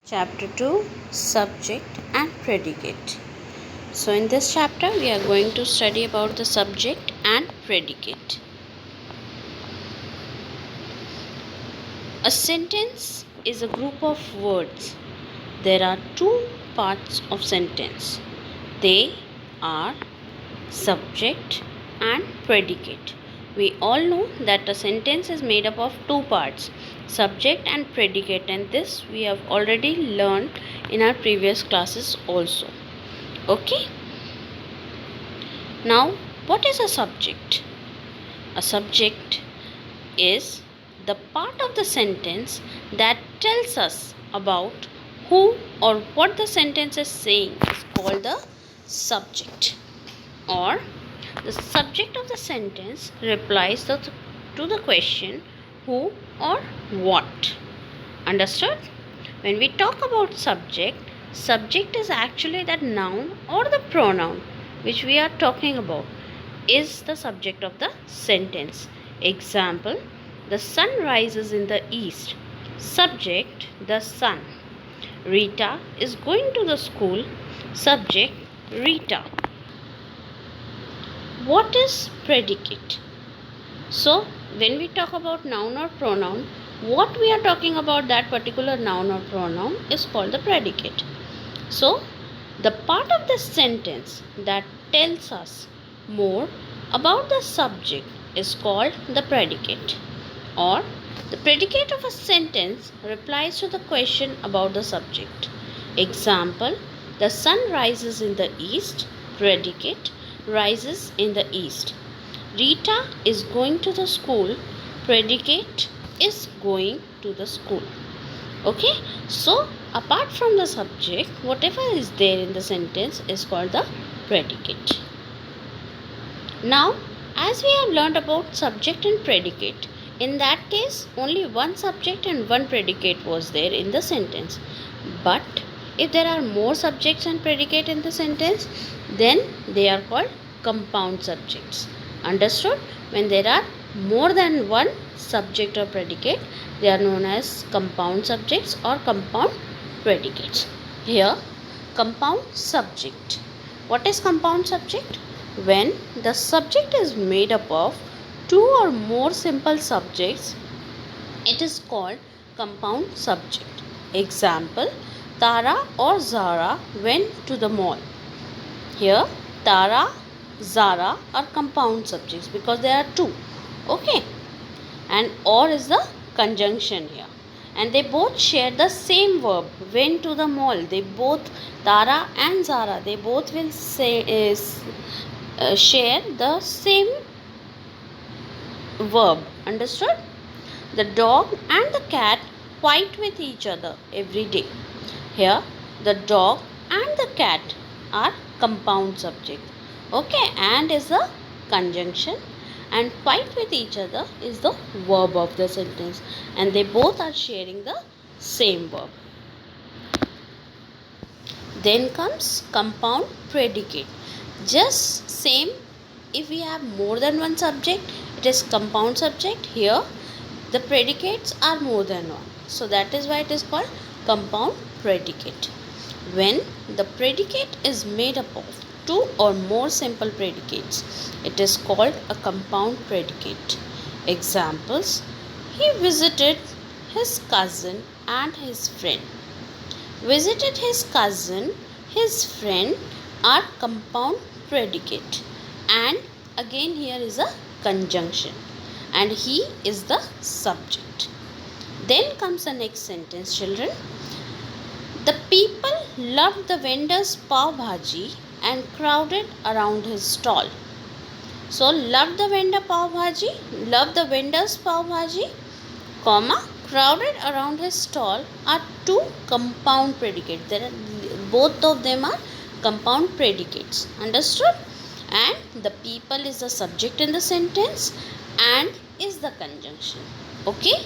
Chapter 2, Subject and Predicate. So in this chapter we are going to study about the subject and predicate. A sentence is a group of words. There are two parts of sentence. They are subject and predicate. We all know that a sentence is made up of two parts, subject and predicate, and this we have already learned in our previous classes also. Okay? Now, what is a subject? A subject is the part of the sentence that tells us about who or what the sentence is saying is called the subject, or the subject of the sentence replies to the question who or what. Understood? When we talk about subject, subject is actually that noun or the pronoun which we are talking about is the subject of the sentence. Example, the sun rises in the east. Subject, the sun. Rita is going to the school. Subject, Rita. What is predicate? So, when we talk about noun or pronoun, what we are talking about that particular noun or pronoun is called the predicate. So, the part of the sentence that tells us more about the subject is called the predicate, or the predicate of a sentence replies to the question about the subject. Example, the sun rises in the east. Predicate, rises in the east. Rita is going to the school. Predicate, is going to the school. Okay, so apart from the subject, whatever is there in the sentence is called the predicate. Now, as we have learned about subject and predicate, in that case only one subject and one predicate was there in the sentence. But if there are more subjects and predicate in the sentence, then they are called compound subjects. Understood? When there are more than one subject or predicate, they are known as compound subjects or compound predicates. Here, compound subject. What is compound subject? When the subject is made up of two or more simple subjects, it is called compound subject. Example, Tara or Zara went to the mall. Here, Tara, Zara are compound subjects because there are two. Okay, and or is the conjunction here, and they both share the same verb, went to the mall. They both, Tara and Zara, they both will say share the same verb. Understood? The dog and the cat fight with each other every day. Here, the dog and the cat are compound subject. Okay, and is the conjunction, and fight with each other is the verb of the sentence, and they both are sharing the same verb. Then comes compound predicate. Just same, if we have more than one subject, it is compound subject. Here the predicates are more than one, so that is why it is called compound predicate. When the predicate is made up of two or more simple predicates, it is called a compound predicate. Examples, he visited his cousin and his friend. Visited his cousin, his friend are compound predicate, and again here is a conjunction, and he is the subject. Then comes the next sentence, children. The people loved the vendor's pav bhaji and crowded around his stall. So, love the vendor pav bhaji, love the vendor's pav bhaji, comma, crowded around his stall are two compound predicates. Both of them are compound predicates. Understood? And the people is the subject in the sentence and is the conjunction. Okay?